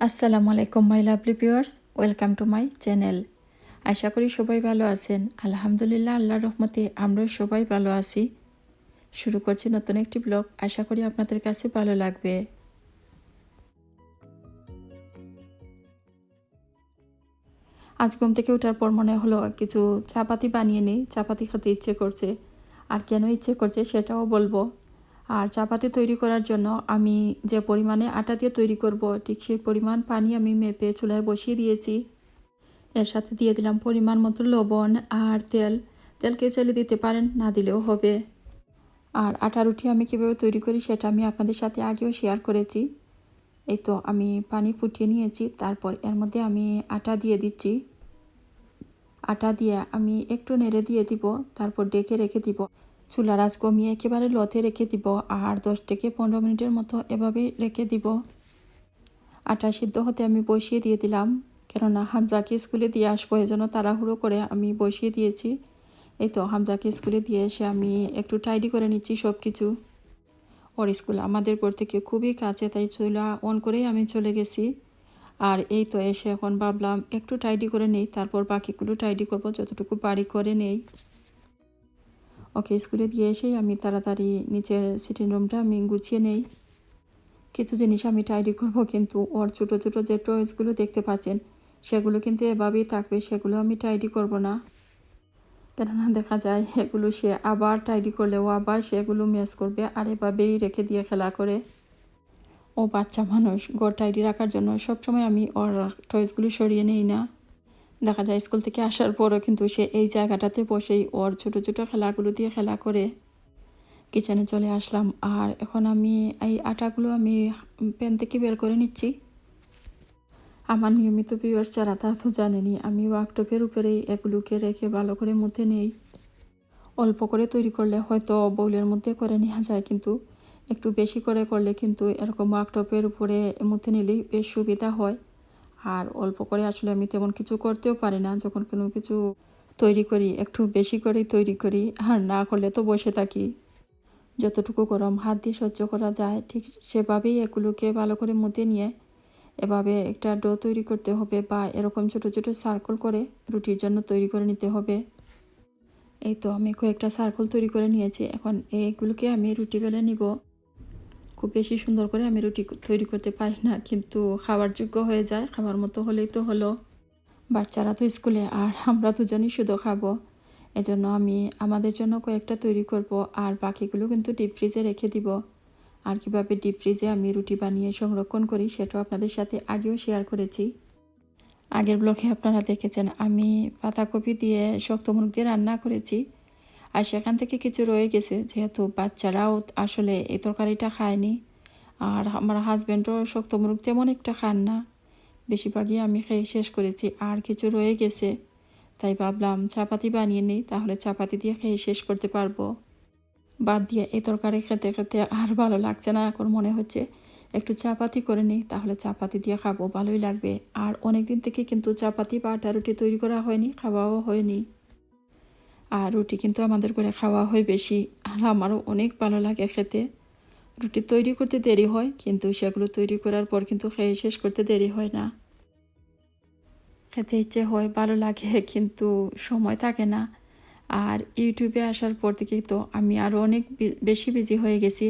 আসসালামু আলাইকুম my lovely viewers, welcome to my channel. আশা করি সবাই ভালো আছেন। আলহামদুলিল্লাহ, আল্লাহর রহমতে আমরাও সবাই ভালো আছি। শুরু করছি নতুন একটি ব্লগ। আশা করি আপনাদের কাছে ভালো লাগবে। আজ ঘুম থেকে ওঠার পর মনে হলো কিছু চাপাতি বানিয়ে নিই। চাপাতি খেতে ইচ্ছে করছে, আর কেন ইচ্ছে করছে সেটাও বলবো। আর চাপাতি তৈরি করার জন্য আমি যে পরিমাণে আটা দিয়ে তৈরি করব, ঠিক সেই পরিমাণ পানি আমি মেপে চুলায় বসিয়ে দিয়েছি। এর সাথে দিয়ে দিলাম পরিমাণ মতো লবণ আর তেল। তেলকে চাইলে দিতে পারেন, না দিলেও হবে। আর আটা রুটি আমি কীভাবে তৈরি করি সেটা আমি আপনাদের সাথে আগেও শেয়ার করেছি। এই তো আমি পানি ফুটিয়ে নিয়েছি, তারপর এর মধ্যে আমি আটা দিয়ে দিচ্ছি। আটা দিয়ে আমি একটু নেড়ে দিয়ে দিব, তারপর ডেকে রেখে দিব। চুলার আঁচ কমিয়ে একেবারে লতে রেখে দিব, আর 10 থেকে 15 মিনিটের মতো এভাবেই রেখে দিব। আটা সিদ্ধ হতে আমি বসিয়ে দিয়ে দিলাম, কেননা হামজাকে স্কুলে দিয়ে আসবো, এজন্য তাড়াহুড়ো করে আমি বসিয়ে দিয়েছি। এই তো হামজাকে স্কুলে দিয়ে এসে আমি একটু টাইডি করে নিচ্ছি সব কিছু। ওর স্কুল আমাদের ঘর থেকে খুবই কাছে, তাই চুলা অন করেই আমি চলে গেছি। আর এই তো এসে এখন ভাবলাম একটু টাইডি করে নেই, তারপর বাকিগুলো টাইডি করব যতটুকু বাড়ি করে নেই। ওকে স্কুলে দিয়ে এসেই আমি তাড়াতাড়ি নিচের সিটিং রুমটা আমি গুছিয়ে নেই। কিছু জিনিস আমি টাইডি করব, কিন্তু ওর ছোটো ছোটো যে টয়েসগুলো দেখতে পাচ্ছেন সেগুলো কিন্তু এভাবেই থাকবে, সেগুলো আমি টাইডি করব না। কেননা দেখা যায় এগুলো সে আবার টাইডি করলেও আবার সেগুলো মেস করবে, আর এভাবেই রেখে দিয়ে খেলা করে। ও বাচ্চা মানুষ, ঘর টাইডি রাখার জন্য সবসময় আমি ওর টয়েসগুলো সরিয়ে নেই না। দেখা যায় স্কুল থেকে আসার পরও কিন্তু সে এই জায়গাটাতে বসেই ওর ছোটো ছোটো খেলাগুলো দিয়ে খেলা করে। কিচেনে চলে আসলাম, আর এখন আমি এই আটাগুলো আমি প্যান থেকে বের করে নিচ্ছি। আমার নিয়মিত ভিউয়ার্স যারা, তা তো জানেনি আমি ওয়ার্কটপের উপরেই এগুলোকে রেখে ভালো করে মুথে নেই। অল্প করে তৈরি করলে হয়তো বোলের মধ্যে করে নেওয়া যায়, কিন্তু একটু বেশি করে করলে কিন্তু এরকম ওয়ার্কটপের উপরে মুথে নিলেই বেশ সুবিধা হয়। আর অল্প করে আসলে আমি তেমন কিছু করতেও পারি না, যখন কোনো কিছু তৈরি করি একটু বেশি করেই তৈরি করি, আর না করলে তো বসে থাকি। যতটুকু গরম হাত দিয়ে সহ্য করা যায় ঠিক সেভাবেই এগুলোকে ভালো করে মুথে নিয়ে এভাবে একটা ডো তৈরি করতে হবে, বা এরকম ছোট ছোট সার্কেল করে রুটির জন্য তৈরি করে নিতে হবে। এই তো আমি কয়েকটা সার্কেল তৈরি করে নিয়েছি, এখন এইগুলোকে আমি রুটি বেলে নিব। খুব বেশি সুন্দর করে আমি রুটি তৈরি করতে পারি না, কিন্তু খাওয়ার যোগ্য হয়ে যায়, খাওয়ার মতো হলেই তো হলো। বাচ্চারা তো স্কুলে, আর আমরা দুজনই শুধু খাবো, এজন্য আমি আমাদের জন্য কয়েকটা তৈরি করব, আর বাকিগুলো কিন্তু ডিপ ফ্রিজে রেখে দিব। আর কীভাবে ডিপ ফ্রিজে আমি রুটি বানিয়ে সংরক্ষণ করি সেটাও আপনাদের সাথে আগেও শেয়ার করেছি। আগের ব্লগে আপনারা দেখেছেন আমি পাতাকপি দিয়ে শক্ত মুরগ দিয়ে রান্না করেছি, আর সেখান থেকে কিছু রয়ে গেছে, যেহেতু বাচ্চারাও আসলে এই তরকারিটা খায়নি, আর আমার হাজব্যান্ডও শক্ত মুরগ তেমন একটা খান না, বেশিরভাগই আমি খেয়ে শেষ করেছি। আর কিছু রয়ে গেছে, তাই ভাবলাম চাপাতি বানিয়ে নিই, তাহলে চাপাতি দিয়ে খেয়ে শেষ করতে পারবো। বাদ দিয়ে এই তরকারি খেতে খেতে আর ভালো লাগছে না, এখন মনে হচ্ছে একটু চাপাতি করে নিই, তাহলে চাপাতি দিয়ে খাবো, ভালোই লাগবে। আর অনেক দিন থেকে কিন্তু চাপাতি বা আটা রুটি তৈরি করা হয়নি, খাওয়াও হয়নি। আর রুটি কিন্তু আমাদের করে খাওয়া হয় বেশি, আর আমারও অনেক ভালো লাগে খেতে। রুটি তৈরি করতে দেরি হয়, কিন্তু সেগুলো তৈরি করার পর কিন্তু খেয়ে শেষ করতে দেরি হয় না। খেতে ইচ্ছে হয়, ভালো লাগে, কিন্তু সময় থাকে না। আর ইউটিউবে আসার পর থেকে তো আমি আরও অনেক বেশি বিজি হয়ে গেছি।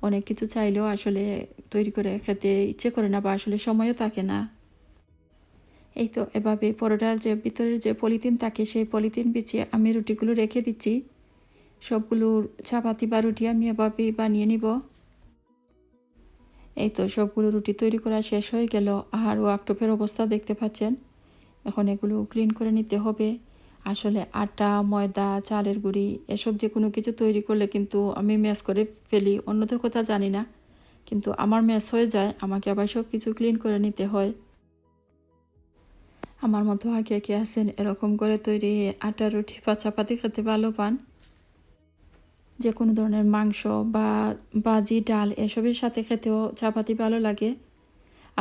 অনেক কিছু চাইলেও আসলে তৈরি করে খেতে ইচ্ছে করে না, বা আসলে সময়ও থাকে না। এই তো এভাবে পরোটার যে ভিতরের যে পলিথিন থাকে সেই পলিথিন বিছিয়ে আমি রুটিগুলো রেখে দিচ্ছি। সবগুলোর চাপাতি বা রুটি আমি এভাবেই বানিয়ে নিব। এই তো সবগুলো রুটি তৈরি করা শেষ হয়ে গেল, আর ওয়ার্কটপের অবস্থা দেখতে পাচ্ছেন। এখন এগুলো ক্লিন করে নিতে হবে। আসলে আটা, ময়দা, চালের গুঁড়ি এসব যে কোনো কিছু তৈরি করলে কিন্তু আমি ম্যাশ করে ফেলি, অন্যদের কথা জানি না, কিন্তু আমার ম্যাশ হয়ে যায়, আমাকে আবার সব কিছু ক্লিন করে নিতে হয়। আমার মতো আর কে কে আছেন এরকম করে তৈরি আটা রুটি বা চাপাতি খেতে ভালো পান? যে কোনো ধরনের মাংস বা ভাজি, ডাল এসবের সাথে খেতেও চাপাতি ভালো লাগে।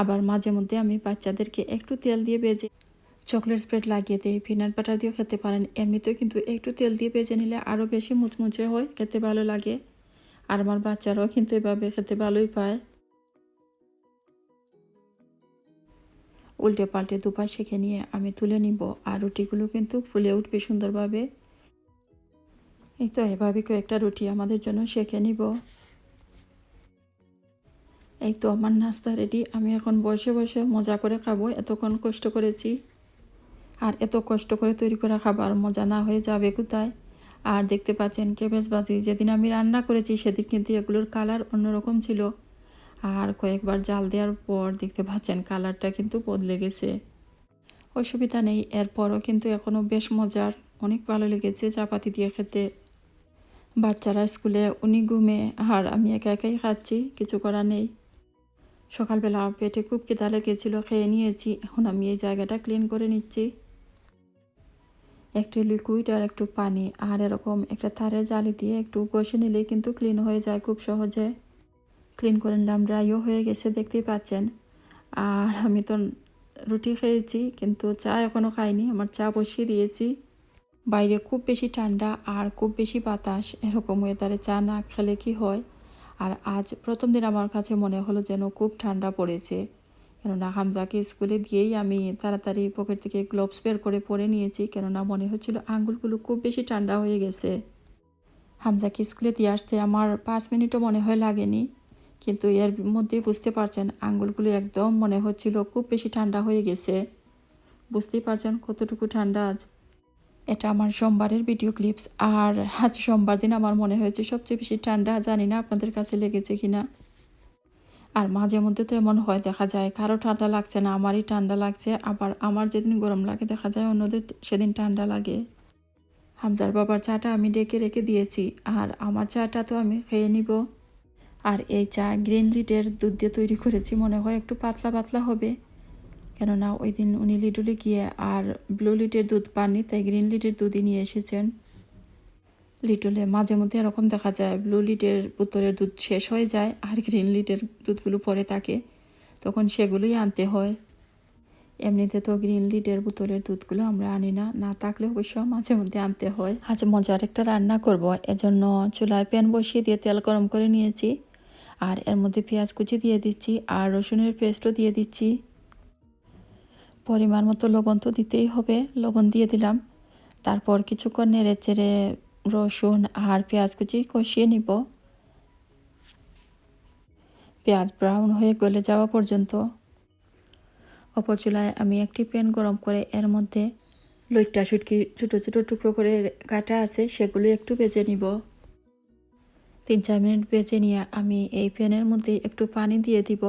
আবার মাঝে মধ্যে আমি বাচ্চাদেরকে একটু তেল দিয়ে ভেজে চকলেট স্প্রেড লাগিয়ে দিই, পিনাট বাটার দিয়েও খেতে পারেন। এমনিতেও কিন্তু একটু তেল দিয়ে ভেজে নিলে আরও বেশি মুচমুচে হয়, খেতে ভালো লাগে। আর আমার বাচ্চারাও কিন্তু এভাবে খেতে ভালোই পায়। উল্টে পাল্টে দুপাশ সেঁকে নিয়ে আমি তুলে নিব। আর রুটিগুলো কিন্তু ফুলে উঠবে সুন্দরভাবে। এই তো এভাবে কয়েকটা রুটি আমাদের জন্য সেঁকে নিব। এই তো আমার নাস্তা রেডি। আমি এখন বসে বসে মজা করে খাবো, এতক্ষণ কষ্ট করেছি। আর এত কষ্ট করে তৈরি করা খাবার মজা না হয়ে যাবে কোথায়। আর দেখতে পাচ্ছেন ক্যাবেজ ভাজি যেদিন আমি রান্না করেছি সেদিন কিন্তু এগুলোর কালার অন্যরকম ছিল। আর কয়েকবার জাল দেওয়ার পর দেখতে পাচ্ছেন কালারটা কিন্তু বদলে গেছে। অসুবিধা নেই, এরপরও কিন্তু এখনও বেশ মজার, অনেক ভালো লেগেছে চাপাতি দিয়ে খেতে। বাচ্চারা স্কুলে, উনি ঘুমে, আর আমি একা একাই খাচ্ছি, কিছু করার নেই। সকালবেলা পেটে খুব খিদা লেগেছিল, খেয়ে নিয়েছি। এখন আমি এই জায়গাটা ক্লিন করে নিচ্ছি। একটু লিকুইড আর একটু পানি আর এরকম একটা তারের জালি দিয়ে একটু ঘষে নিলেই কিন্তু ক্লিন হয়ে যায় খুব সহজে। ক্লিন করে নিলাম, ড্রাইও হয়ে গেছে দেখতেই পাচ্ছেন। আর আমি তো রুটি খেয়েছি কিন্তু চা এখনও খাইনি, আমার চা বসিয়ে দিয়েছি। বাইরে খুব বেশি ঠান্ডা আর খুব বেশি বাতাস, এরকম ওয়েদারে চা না খেলে কি হয়। আর আজ প্রথম দিন আমার কাছে মনে হলো যেন খুব ঠান্ডা পড়েছে, কেননা হামজাকে স্কুলে দিয়েই আমি তাড়াতাড়ি পকেট থেকে গ্লোভস বের করে পরে নিয়েছি, কেননা মনে হচ্ছিল আঙ্গুলগুলো খুব বেশি ঠান্ডা হয়ে গেছে। হামজাকে স্কুলে দিয়ে আসতে আমার 5 মিনিটও মনে হয় লাগেনি, কিন্তু এর মধ্যেই বুঝতে পারছেন আঙ্গুলগুলো একদম মনে হচ্ছিল খুব বেশি ঠান্ডা হয়ে গেছে। বুঝতেই পারছেন কতটুকু ঠান্ডা আজ। এটা আমার সোমবারের ভিডিও ক্লিপস। আর আজ সোমবার দিন আমার মনে হয়েছে সবচেয়ে বেশি ঠান্ডা, জানি না আপনাদের কাছে লেগেছে কিনা। আর মাঝে মধ্যে তো এমন হয়, দেখা যায় কারো ঠান্ডা লাগছে না, আমারই ঠান্ডা লাগছে। আবার আমার যেদিন গরম লাগে দেখা যায় অন্যদের সেদিন ঠান্ডা লাগে। হামজার বাবার চাটা আমি ডেকে রেখে দিয়েছি, আর আমার চাটা তো আমি খেয়ে নিব। আর এই চা গ্রিন লিডের দুধ দিয়ে তৈরি করেছি, মনে হয় একটু পাতলা পাতলা হবে, কেননা ওই দিন উনি লিডুলে গিয়ে আর ব্লু লিডের দুধ পাননি, তাই গ্রিন লিডের দুধই নিয়ে এসেছেন। লিটলে মাঝে মধ্যে এরকম দেখা যায় ব্লু লিডের বোতলের দুধ শেষ হয়ে যায় আর গ্রিন লিডের দুধগুলো পরে থাকে, তখন সেগুলোই আনতে হয়। এমনিতে তো গ্রিন লিডের বোতলের দুধগুলো আমরা আনি না, না থাকলে অবশ্য মাঝে মধ্যে আনতে হয়। আজ মজার একটা রান্না করব, এজন্য চুলায় প্যান বসিয়ে দিয়ে তেল গরম করে নিয়েছি। আর এর মধ্যে পেঁয়াজ কুচি দিয়ে দিচ্ছি আর রসুনের পেস্টও দিয়ে দিচ্ছি। পরিমাণ মতো লবণ তো দিতেই হবে, লবণ দিয়ে দিলাম। তারপর কিছুক্ষণ নেড়ে চেড়ে রসুন আর পেঁয়াজ কুচি কষিয়ে নিব, পেঁয়াজ ব্রাউন হয়ে গলে যাওয়া পর্যন্ত। অপর চুলায় আমি একটি প্যান গরম করে এর মধ্যে লইট্টা শুটকি ছোটো ছোটো টুকরো করে কাটা আছে সেগুলো একটু ভেজে নিব। 3-4 মিনিট ভেজে নিয়ে আমি এই প্যানের মধ্যে একটু পানি দিয়ে দিব,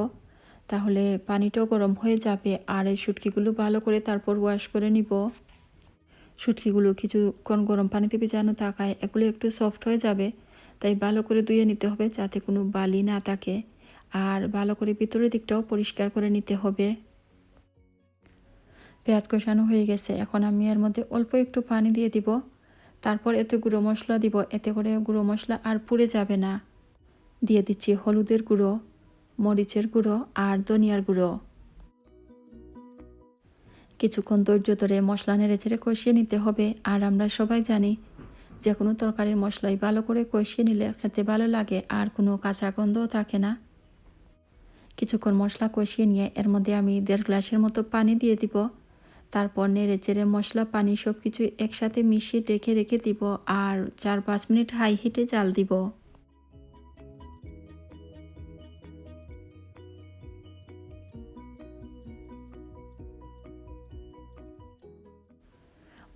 তাহলে পানিটাও গরম হয়ে যাবে। আর এই শুটকিগুলো ভালো করে তারপর ওয়াশ করে নিব। শুটকিগুলো কিছুক্ষণ গরম পানিতে ভেজানো থাকায় এগুলো একটু সফট হয়ে যাবে, তাই ভালো করে ধুয়ে নিতে হবে যাতে কোনো বালি না থাকে। আর ভালো করে ভিতরের দিকটাও পরিষ্কার করে নিতে হবে। পেঁয়াজ কষানো হয়ে গেছে, এখন আমি এর মধ্যে অল্প একটু পানি দিয়ে দিব। তারপর এতে গুঁড়ো মশলা দিব, এতে করে গুঁড়ো মশলা আর পুড়ে যাবে না। দিয়ে দিচ্ছি হলুদের গুঁড়ো, মরিচের গুঁড়ো আর ধনিয়ার গুঁড়ো। কিছুক্ষণ ধৈর্য ধরে মশলা নেড়ে চেড়ে কষিয়ে নিতে হবে। আর আমরা সবাই জানি যে কোনো তরকারির মশলাই ভালো করে কষিয়ে নিলে খেতে ভালো লাগে আর কোনো কাঁচা গন্ধও থাকে না। কিছুক্ষণ মশলা কষিয়ে নিয়ে এর মধ্যে আমি 1.5 গ্লাসের মতো পানি দিয়ে দিব। তারপর নেড়ে চেড়ে মশলা পানি সব কিছু একসাথে মিশিয়ে ঢেকে রেখে দিব আর 4-5 মিনিট হাই হিটে জাল দিব।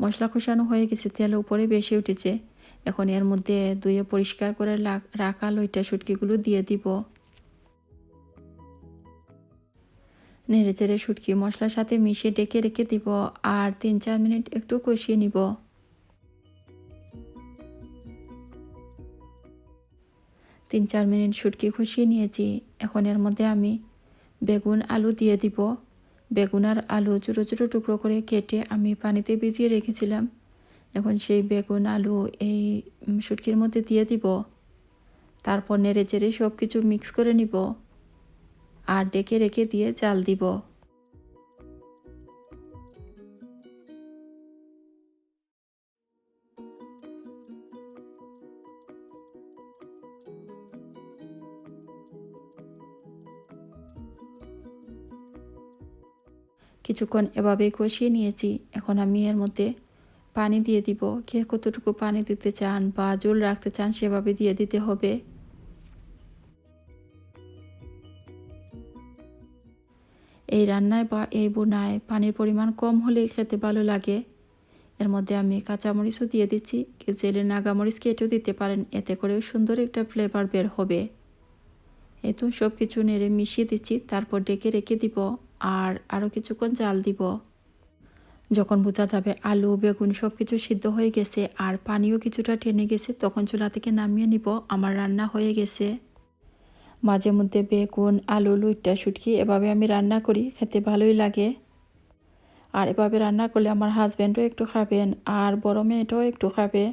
মশলা কষানো হয়ে গেছে, তেল উপরে বেশি উঠেছে। এখন এর মধ্যে ধুয়ে পরিষ্কার করে রাখা লইট্টা শুটকিগুলো দিয়ে দিব। নেড়ে চেড়ে শুটকি মশলার সাথে মিশিয়ে ঢেকে রেখে দিব আর 3-4 মিনিট একটু কষিয়ে নিব। 3-4 মিনিট শুটকি কষিয়ে নিয়েছি। এখন এর মধ্যে আমি বেগুন আলু দিয়ে দিব। বেগুন আর আলু ছোটো ছোটো টুকরো করে কেটে আমি পানিতে ভিজিয়ে রেখেছিলাম। এখন সেই বেগুন আলু এই শুটকির মধ্যে দিয়ে দিব। তারপর নেড়ে চেড়ে সব কিছু মিক্স করে নিব আর ঢেকে রেখে দিয়ে জাল দিব। কিছুক্ষণ এভাবেই কষিয়ে নিয়েছি। এখন আমি এর মধ্যে পানি দিয়ে দিব। কে কতটুকু পানি দিতে চান বা ঝোল রাখতে চান সেভাবে দিয়ে দিতে হবে। এই রান্নায় বা এই বোনায় পানির পরিমাণ কম হলেই খেতে ভালো লাগে। এর মধ্যে আমি কাঁচামরিচও দিয়ে দিচ্ছি। কেউ চাইলে নাগামরিচ কেটেও দিতে পারেন, এতে করেও সুন্দর একটা ফ্লেভার বের হবে। এই তো সব কিছু নেড়ে মিশিয়ে দিচ্ছি, তারপর ডেকে রেখে দিব। আর আরও কিছুক্ষণ জাল দিব। যখন বোঝা যাবে আলু বেগুন সব কিছু সিদ্ধ হয়ে গেছে আর পানিও কিছুটা টেনে গেছে, তখন চুলা থেকে নামিয়ে নিব। আমার রান্না হয়ে গেছে। মাঝে মধ্যে বেগুন আলু লুইট্টা শুটকি এভাবে আমি রান্না করি, খেতে ভালোই লাগে। আর এভাবে রান্না করলে আমার হাজব্যান্ডও একটু খাবেন আর বড় মেয়েটাও একটু খাবে।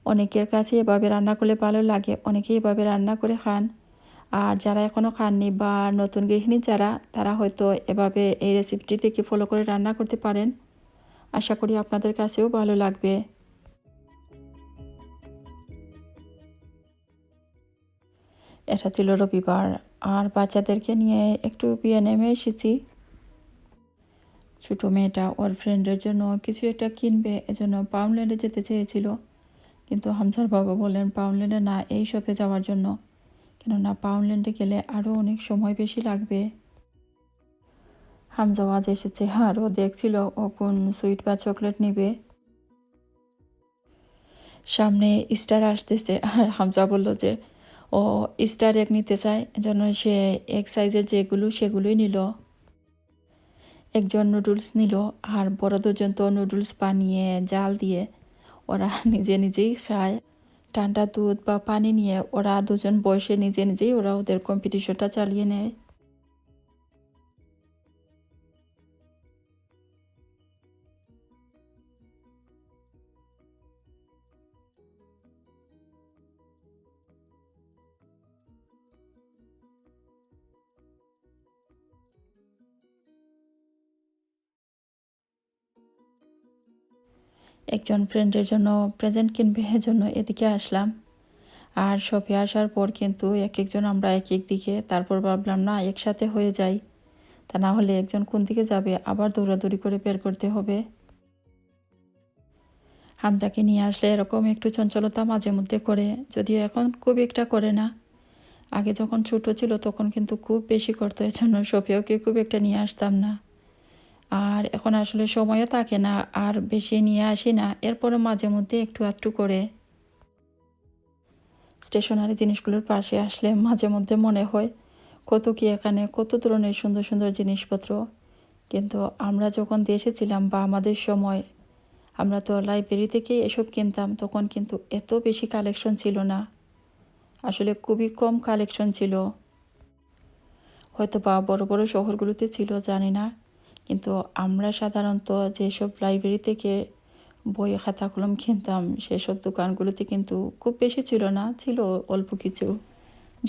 অনেকের কাছে এভাবে রান্না করলে ভালো লাগে, অনেকেই এভাবে রান্না করে খান। আর যারা এখনও খাননি বা নতুন গৃহিণী যারা, তারা হয়তো এভাবে এই রেসিপিটি থেকে ফলো করে রান্না করতে পারেন। আশা করি আপনাদের কাছেও ভালো লাগবে। এটা ছিল রবিবার আর বাচ্চাদেরকে নিয়ে একটু বিয়ে নেমে এসেছি। ছোটো মেয়েটা ওর ফ্রেন্ডের জন্য কিছু একটা কিনবে, এজন্য পাউন্ডল্যান্ডে যেতে চেয়েছিল। কিন্তু হামজার বাবা বললেন পাউন্ডল্যান্ডে না, এই শপে যাওয়ার জন্য, কেননা পাউন্ডল্যান্ডে গেলে আরও অনেক সময় বেশি লাগবে। হামজাও আজ এসেছে আর ও দেখছিল ও কোন সুইট বা চকলেট নেবে। সামনে স্টার আসতেছে আর হামজা বলল যে ও স্টার এক নিতে চায়, এজন্য সে এক সাইজের যেগুলো সেগুলোই নিল। একজন নুডলস নিল আর বড় দুজন তো নুডলস বানিয়ে জাল দিয়ে ওরা নিজে নিজেই খায়। ঠান্ডা দুধ বা পানি নিয়ে ওরা দুজন বসে নিজে নিজেই ওরা ওদের কম্পিটিশনটা চালিয়ে নেয়। একজন ফ্রেন্ডের জন্য প্রেজেন্ট কিনবে, এজন্য এদিকে আসলাম। আর শপে আসার পর কিন্তু এক একজন আমরা এক এক দিকে, তারপর ভাবলাম না একসাথে হয়ে যাই, তা না হলে একজন কোন দিকে যাবে আবার দৌড়াদৌড়ি করে বের করতে হবে। হামটাকে নিয়ে আসলে এরকম একটু চঞ্চলতা মাঝে মধ্যে করে, যদিও এখন খুব একটা করে না। আগে যখন ছোট ছিল তখন কিন্তু খুব বেশি করতো, এজন্য শপেও কি খুব একটা নিয়ে আসতাম না। আর এখন আসলে সময়ও থাকে না আর বেশি নিয়ে আসি না, এরপরে মাঝে মধ্যে একটু আধটু করে। স্টেশনারি জিনিসগুলোর পাশে আসলে মাঝে মধ্যে মনে হয় কত কি এখানে, কত ধরনের সুন্দর সুন্দর জিনিসপত্র। কিন্তু আমরা যখন দেশে ছিলাম বা আমাদের সময়, আমরা তো লাইব্রেরি থেকেই এসব কিনতাম, তখন কিন্তু এত বেশি কালেকশন ছিল না। আসলে খুবই কম কালেকশন ছিল। হয়তো বা বড় বড় শহরগুলোতে ছিল জানি না, কিন্তু আমরা সাধারণত যেসব লাইব্রেরি থেকে বই খাতা কলম কিনতাম সেসব দোকানগুলোতে কিন্তু খুব বেশি ছিল না, ছিল অল্প কিছু।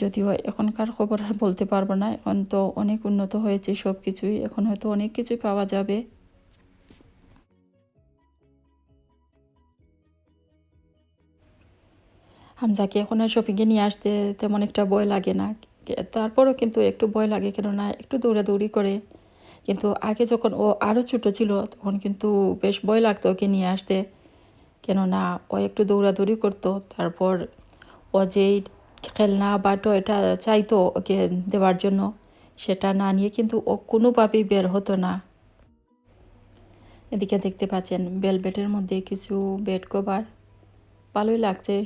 যদিও এখনকার খবর আর বলতে পারবো না, এখন তো অনেক উন্নত হয়েছে সব কিছুই, এখন হয়তো অনেক কিছুই পাওয়া যাবে। হামজাকে এখন আর শপিংয়ে নিয়ে আসতে তেমন একটা ভয় লাগে না। তারপরও কিন্তু একটু ভয় লাগে, কেননা একটু দৌড়াদৌড়ি করে। কিন্তু আগে যখন ও আরও ছোটো ছিল তখন কিন্তু বেশ ভয় লাগতো ওকে নিয়ে আসতে, কেননা ও একটু দৌড়াদৌড়ি করতো। তারপর ও যেই খেলনা বা টয়টা চাইতো ওকে দেওয়ার জন্য, সেটা না নিয়ে কিন্তু ও কোনোভাবেই বের হতো না। এদিকে দেখতে পাচ্ছেন বেলভেটের মধ্যে কিছু বেড কভার, ভালোই লাগছে।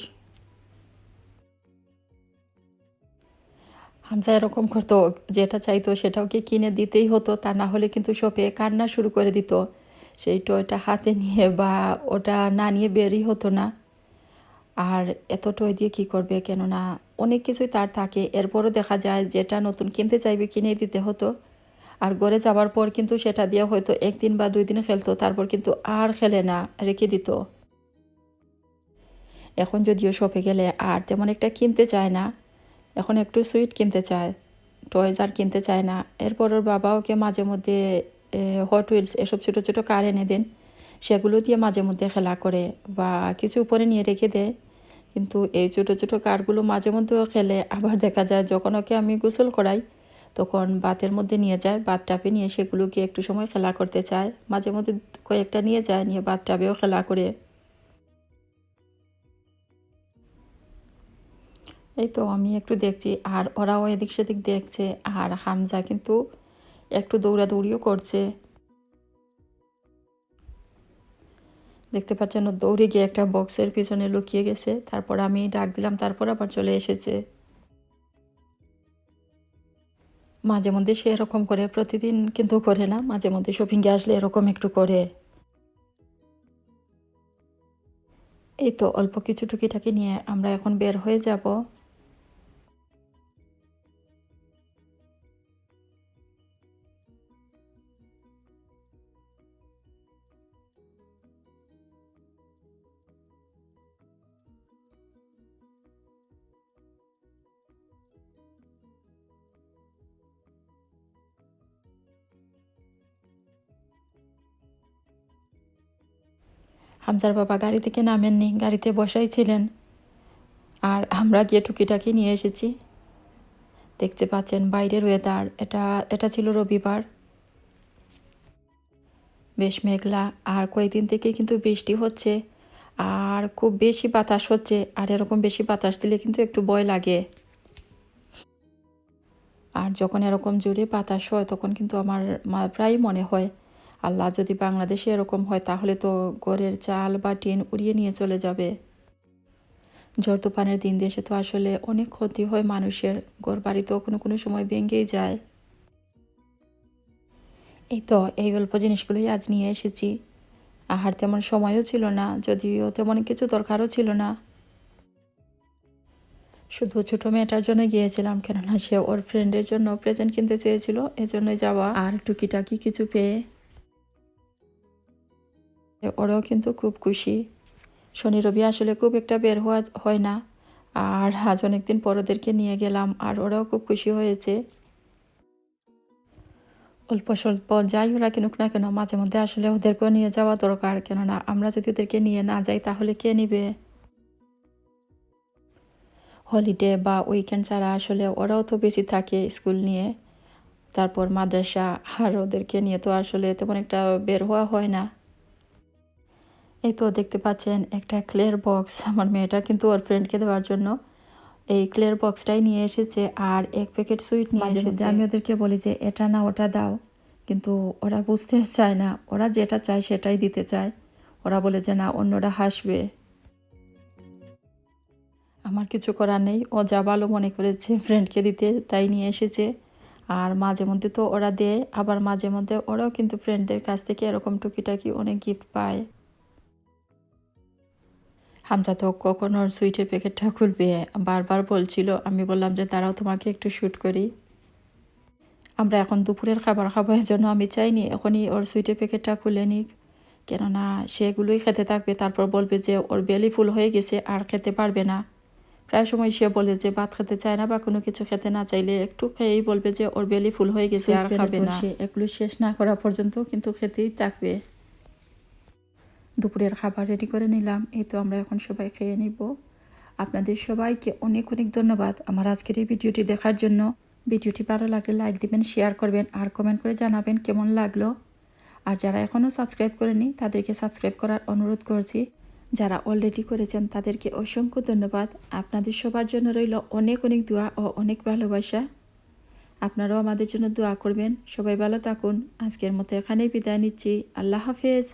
হামজা এরকম করতো, যেটা চাইতো সেটা ওকে কিনে দিতেই হতো, তা না হলে কিন্তু শপে কান্না শুরু করে দিত। সেই টয়টা হাতে নিয়ে বা ওটা না নিয়ে বেরই হতো না। আর এত টয় দিয়ে কী করবে, কেননা অনেক কিছুই তার থাকে, এরপরও দেখা যায় যেটা নতুন কিনতে চাইবে কিনে দিতে হতো। আর ঘরে যাওয়ার পর কিন্তু সেটা দিয়ে হয়তো একদিন বা 2 দিন খেলতো, তারপর কিন্তু আর খেলে না, রেখে দিত। এখন যদিও শপে গেলে আর তেমন একটা কিনতে চায় না, এখন একটু সুইট কিনতে চায়, টয়েজ আর কিনতে চায় না। এরপর ওর বাবা ওকে মাঝে মধ্যে হট হুইলস এসব ছোটো ছোটো কার এনে দেন, সেগুলো দিয়ে মাঝে মধ্যে খেলা করে বা কিছু উপরে নিয়ে রেখে দেয়। কিন্তু এই ছোটো ছোটো কারগুলো মাঝে মধ্যেও খেলে, আবার দেখা যায় যখন ওকে আমি গোসল করাই তখন বাতের মধ্যে নিয়ে যায়, বাথ টাবে নিয়ে সেগুলোকে একটু সময় খেলা করতে চায়। মাঝে মধ্যে কয়েকটা নিয়ে যায়, নিয়ে বাথ টাবেও খেলা করে। এই তো আমি একটু দেখছি আর ওরাও এদিক সেদিক দেখছে। আর হামজা কিন্তু একটু দৌড়াদৌড়িও করছে। দেখতে পাচ্ছেন ও দৌড়ে গিয়ে একটা বক্সের পিছনে লুকিয়ে গেছে। তারপর আমি ডাক দিলাম, তারপর আবার চলে এসেছে। মাঝে মধ্যে সে এরকম করে, প্রতিদিন কিন্তু করে না, মাঝে মধ্যে শপিংয়ে আসলে এরকম একটু করে। এই তো অল্প কিছু টুকিটাকি নিয়ে আমরা এখন বের হয়ে যাব। হামজার বাবা গাড়ি থেকে নামেননি, গাড়িতে বসাই ছিলেন। আর আমরা গিয়ে টুকিটাকি নিয়ে এসেছি। দেখতে পাচ্ছেন বাইরের ওয়েদার, এটা ছিল রবিবার। বেশ মেঘলা, আর কয়েকদিন থেকে কিন্তু বৃষ্টি হচ্ছে আর খুব বেশি বাতাস হচ্ছে। আর এরকম বেশি বাতাস দিলে কিন্তু একটু ভয় লাগে। আর যখন এরকম জোরে বাতাস হয় তখন কিন্তু আমার প্রায় মনে হয়, আল্লাহ যদি বাংলাদেশে এরকম হয় তাহলে তো ঘরের চাল বা টিন উড়িয়ে নিয়ে চলে যাবে। ঝড় তুফানের দিন দেশে তো আসলে অনেক ক্ষতি হয় মানুষের, ঘর বাড়ি তো কোনো কোনো সময় ভেঙেই যায়। এই তো এই অল্প জিনিসগুলোই আজ নিয়ে এসেছি। আর তেমন সময়ও ছিল না, যদিও তেমন কিছু দরকারও ছিল না। শুধু ছোটো মেয়েটার জন্য গিয়েছিলাম, কেননা সে ওর ফ্রেন্ডের জন্য প্রেজেন্ট কিনতে চেয়েছিল, এজন্যই যাওয়া। আর টুকিটাকি কিছু পেয়ে ওরাও কিন্তু খুব খুশি। শনি রবি আসলে খুব একটা বের হওয়া হয় না, আর আজ অনেকদিন পর ওদেরকে নিয়ে গেলাম আর ওরাও খুব খুশি হয়েছে। অল্প স্বল্প যাই ওরা কিনুক না কেন, মাঝে মধ্যে আসলে ওদেরকেও নিয়ে যাওয়া দরকার, কেননা আমরা যদি ওদেরকে নিয়ে না যাই তাহলে কে নিবে। হলিডে বা উইকেন্ড ছাড়া আসলে ওরাও তো বেশি থাকে স্কুল নিয়ে, তারপর মাদ্রাসা, আর ওদেরকে নিয়ে তো আসলে তেমন একটা বের হওয়া হয় না। এই তো দেখতে পাচ্ছেন একটা ক্লের বক্স, আমার মেয়েটা কিন্তু ওর ফ্রেন্ডকে দেওয়ার জন্য এই ক্লের বক্সটাই নিয়ে এসেছে আর এক প্যাকেট সুইট নিয়ে এসেছে। আমি ওদেরকে বলি যে এটা না ওটা দাও, কিন্তু ওরা বুঝতে চায় না, ওরা যেটা চায় সেটাই দিতে চায়। ওরা বলে যে না, অন্যরা হাসবে। আমার কিছু করার নেই, ও যা ভালো মনে করেছে ফ্রেন্ডকে দিতে তাই নিয়ে এসেছে। আর মাঝে মধ্যে তো ওরা দেয়, আবার মাঝে মধ্যে ওরাও কিন্তু ফ্রেন্ডদের কাছ থেকে এরকম টুকিটাকি অনেক গিফট পায়। হামজা তো কখন ওর সুইটের প্যাকেটটা খুলবে বারবার বলছিল। আমি বললাম যে তারাও তোমাকে একটু শ্যুট করি। আমরা এখন দুপুরের খাবার খাবো, এজন্য আমি চাইনি এখনই ওর সুইটের প্যাকেটটা খুলে নিক, কেননা সেগুলোই খেতে থাকবে, তারপর বলবে যে ওর বেলি ফুল হয়ে গেছে আর খেতে পারবে না। প্রায় সময় সে বলে যে ভাত খেতে চায় না বা কোনো কিছু খেতে না চাইলে একটু খেয়েই বলবে যে ওর বেলি ফুল হয়ে গেছে আর খাবে না। সে এগুলো শেষ না করা পর্যন্ত কিন্তু খেতেই থাকবে। দুপুরের খাবার রেডি করে নিলাম, এই তো আমরা এখন সবাই খেয়ে নিব। আপনাদের সবাইকে অনেক অনেক ধন্যবাদ আমার আজকের এই ভিডিওটি দেখার জন্য। ভিডিওটি ভালো লাগলে লাইক দিবেন, শেয়ার করবেন আর কমেন্ট করে জানাবেন কেমন লাগলো। আর যারা এখনও সাবস্ক্রাইব করেনি তাদেরকে সাবস্ক্রাইব করার অনুরোধ করছি। যারা অলরেডি করেছেন তাদেরকে অসংখ্য ধন্যবাদ। আপনাদের সবার জন্য রইল অনেক অনেক দোয়া ও অনেক ভালোবাসা। আপনারাও আমাদের জন্য দোয়া করবেন। সবাই ভালো থাকুন। আজকের মতো এখানেই বিদায় নিচ্ছি। আল্লাহ হাফেজ।